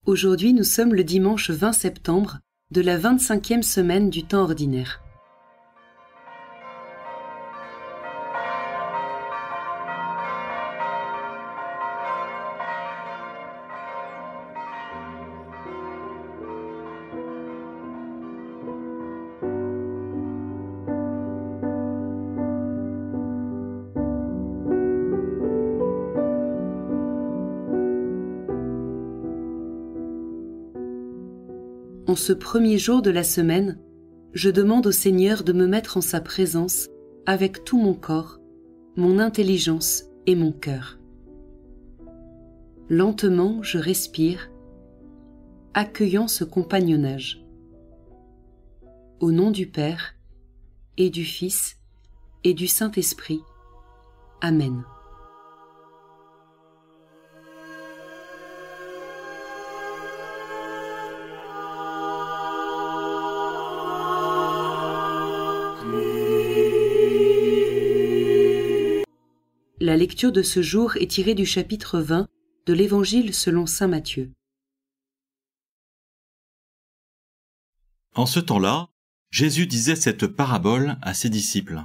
Aujourd'hui, nous sommes le dimanche 20 septembre de la 25e semaine du temps ordinaire. En ce premier jour de la semaine, je demande au Seigneur de me mettre en sa présence avec tout mon corps, mon intelligence et mon cœur. Lentement, je respire, accueillant ce compagnonnage. Au nom du Père, et du Fils, et du Saint-Esprit. Amen. La lecture de ce jour est tirée du chapitre 20 de l'Évangile selon saint Matthieu. En ce temps-là, Jésus disait cette parabole à ses disciples.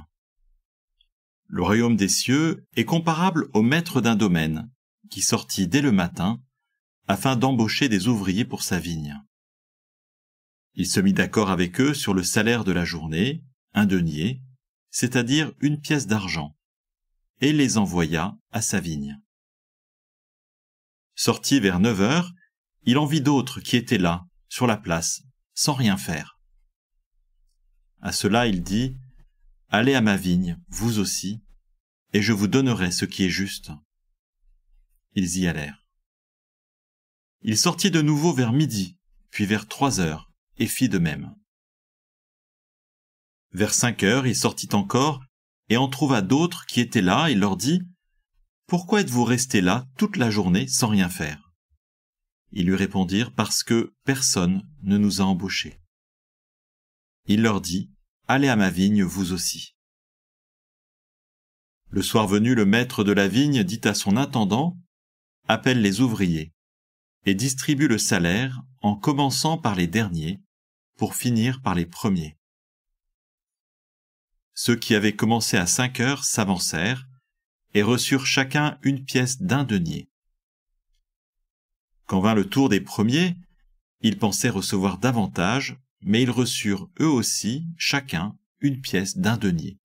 Le royaume des cieux est comparable au maître d'un domaine, qui sortit dès le matin, afin d'embaucher des ouvriers pour sa vigne. Il se mit d'accord avec eux sur le salaire de la journée, 1 denier, c'est-à-dire 1 pièce d'argent, et les envoya à sa vigne. Sorti vers 9 heures, il en vit d'autres qui étaient là, sur la place, sans rien faire. À cela il dit, « Allez à ma vigne, vous aussi, et je vous donnerai ce qui est juste. » Ils y allèrent. Il sortit de nouveau vers midi, puis vers 3 heures, et fit de même. Vers 5 heures, il sortit encore, et en trouva d'autres qui étaient là, et leur dit, « Pourquoi êtes-vous restés là toute la journée sans rien faire ?» Ils lui répondirent, « Parce que personne ne nous a embauchés. » Il leur dit, « Allez à ma vigne, vous aussi. » Le soir venu, le maître de la vigne dit à son intendant, « Appelle les ouvriers, et distribue le salaire en commençant par les derniers, pour finir par les premiers. » Ceux qui avaient commencé à 5 heures s'avancèrent et reçurent chacun 1 pièce d'1 denier. Quand vint le tour des premiers, ils pensaient recevoir davantage, mais ils reçurent eux aussi chacun 1 pièce d'1 denier.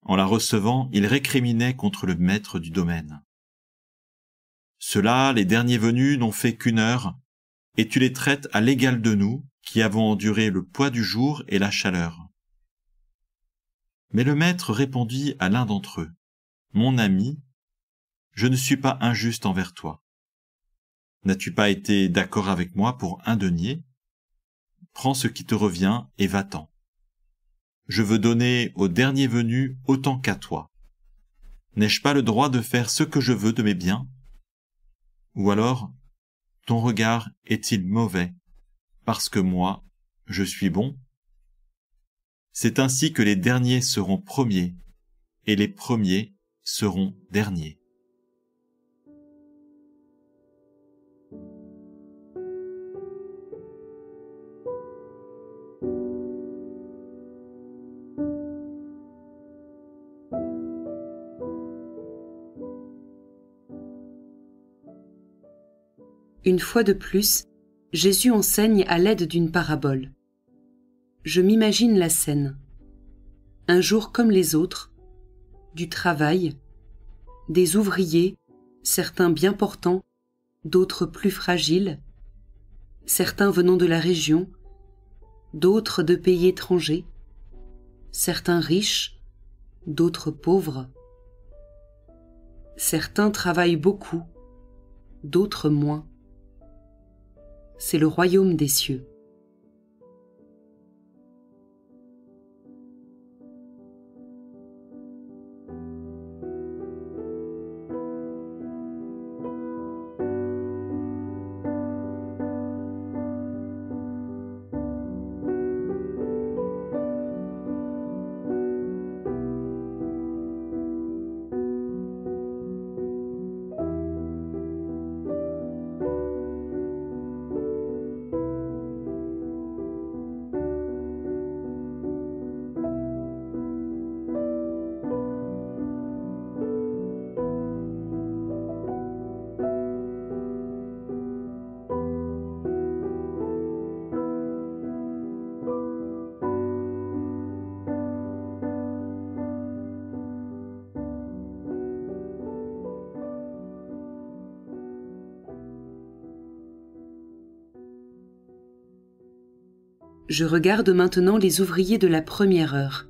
En la recevant, ils récriminaient contre le maître du domaine. Ceux-là, les derniers venus, n'ont fait qu'1 heure, et tu les traites à l'égal de nous, qui avons enduré le poids du jour et la chaleur. Mais le maître répondit à l'un d'entre eux, « Mon ami, je ne suis pas injuste envers toi. N'as-tu pas été d'accord avec moi pour 1 denier? Prends ce qui te revient et va-t'en. Je veux donner au dernier venu autant qu'à toi. N'ai-je pas le droit de faire ce que je veux de mes biens? Ou alors, ton regard est-il mauvais, parce que moi, je suis bon? C'est ainsi que les derniers seront premiers, et les premiers seront derniers. » Une fois de plus, Jésus enseigne à l'aide d'une parabole. Je m'imagine la scène. Un jour comme les autres, du travail, des ouvriers, certains bien portants, d'autres plus fragiles, certains venant de la région, d'autres de pays étrangers, certains riches, d'autres pauvres. Certains travaillent beaucoup, d'autres moins. C'est le royaume des cieux. Je regarde maintenant les ouvriers de la première heure.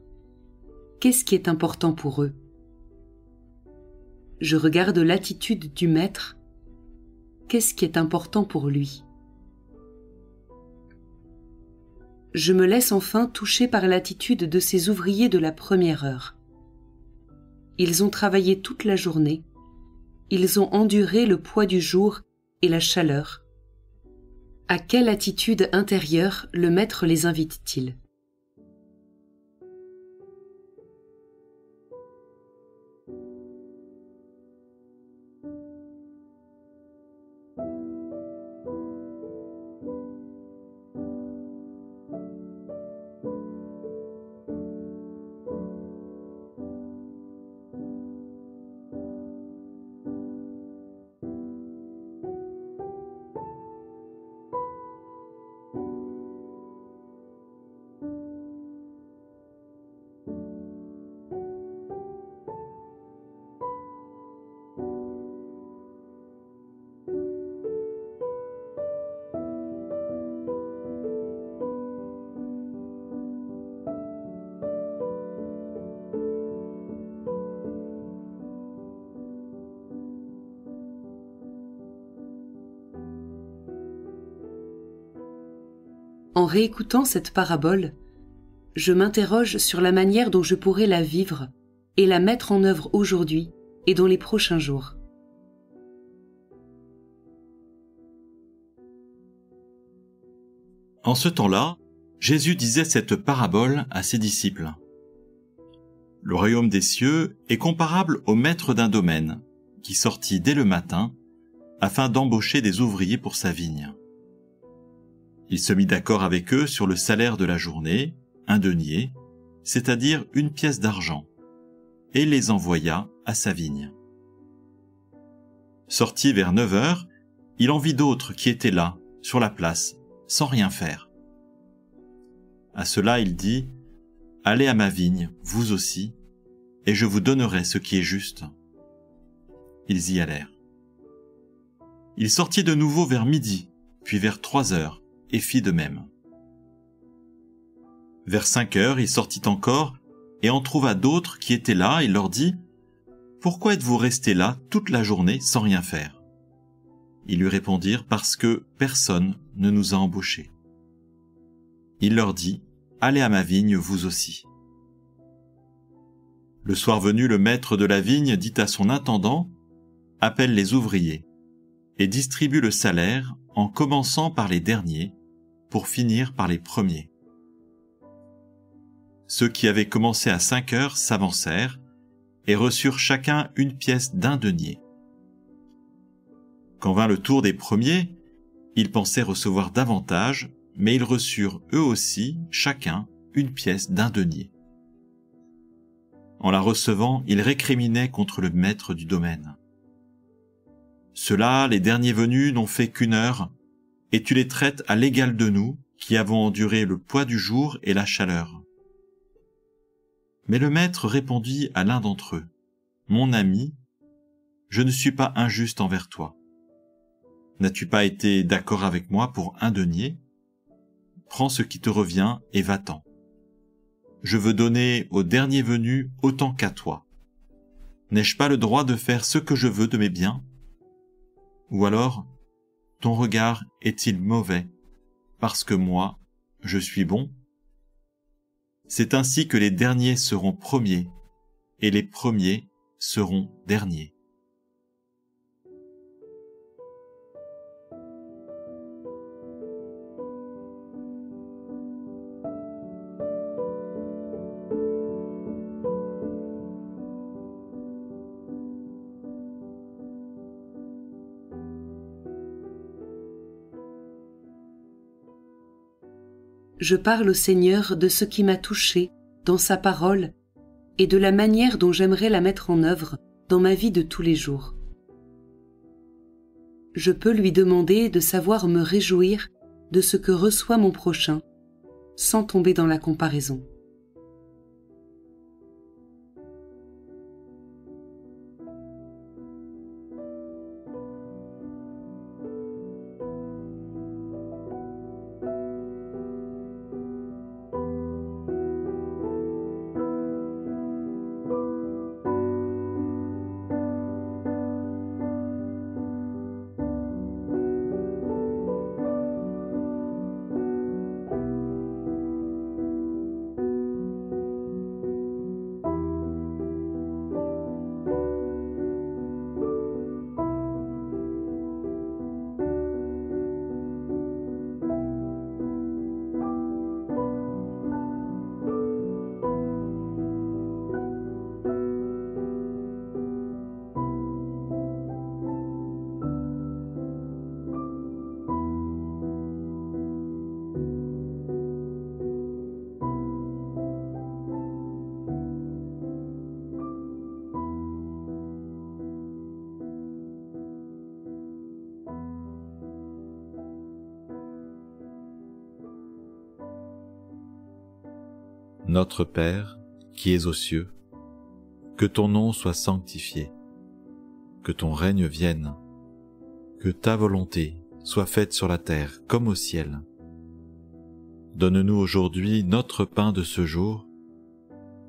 Qu'est-ce qui est important pour eux? Je regarde l'attitude du maître. Qu'est-ce qui est important pour lui? Je me laisse enfin toucher par l'attitude de ces ouvriers de la première heure. Ils ont travaillé toute la journée. Ils ont enduré le poids du jour et la chaleur. À quelle attitude intérieure le maître les invite-t-il? En réécoutant cette parabole, je m'interroge sur la manière dont je pourrais la vivre et la mettre en œuvre aujourd'hui et dans les prochains jours. En ce temps-là, Jésus disait cette parabole à ses disciples. Le royaume des cieux est comparable au maître d'un domaine, qui sortit dès le matin, afin d'embaucher des ouvriers pour sa vigne. Il se mit d'accord avec eux sur le salaire de la journée, 1 denier, c'est-à-dire 1 pièce d'argent, et les envoya à sa vigne. Sorti vers 9 heures, il en vit d'autres qui étaient là, sur la place, sans rien faire. À cela il dit, « Allez à ma vigne, vous aussi, et je vous donnerai ce qui est juste. » Ils y allèrent. Il sortit de nouveau vers midi, puis vers 3 heures, et fit de même. Vers 5 heures, il sortit encore, et en trouva d'autres qui étaient là, et leur dit, « Pourquoi êtes-vous restés là toute la journée sans rien faire ?» Ils lui répondirent, « Parce que personne ne nous a embauchés. » Il leur dit, « Allez à ma vigne, vous aussi. » Le soir venu, le maître de la vigne dit à son intendant, « Appelle les ouvriers, et distribue le salaire en commençant par les derniers, pour finir par les premiers. » Ceux qui avaient commencé à 5 heures s'avancèrent et reçurent chacun 1 pièce d'1 denier. Quand vint le tour des premiers, ils pensaient recevoir davantage, mais ils reçurent eux aussi chacun 1 pièce d'1 denier. En la recevant, ils récriminaient contre le maître du domaine. « Ceux-là, les derniers venus, n'ont fait qu'1 heure, et tu les traites à l'égal de nous, qui avons enduré le poids du jour et la chaleur. » Mais le maître répondit à l'un d'entre eux, « Mon ami, je ne suis pas injuste envers toi. N'as-tu pas été d'accord avec moi pour 1 denier? Prends ce qui te revient et va-t'en. Je veux donner au dernier venu autant qu'à toi. N'ai-je pas le droit de faire ce que je veux de mes biens? Ou alors, ton regard est-il mauvais, parce que moi, je suis bon? C'est ainsi que les derniers seront premiers, et les premiers seront derniers. » Je parle au Seigneur de ce qui m'a touché dans sa parole et de la manière dont j'aimerais la mettre en œuvre dans ma vie de tous les jours. Je peux lui demander de savoir me réjouir de ce que reçoit mon prochain, sans tomber dans la comparaison. Notre Père, qui es aux cieux, que ton nom soit sanctifié, que ton règne vienne, que ta volonté soit faite sur la terre comme au ciel. Donne-nous aujourd'hui notre pain de ce jour.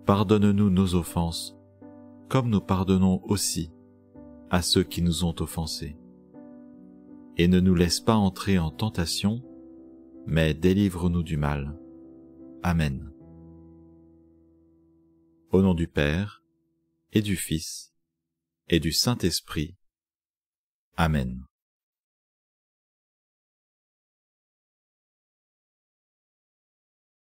Pardonne-nous nos offenses, comme nous pardonnons aussi à ceux qui nous ont offensés. Et ne nous laisse pas entrer en tentation, mais délivre-nous du mal. Amen. Au nom du Père, et du Fils, et du Saint-Esprit. Amen.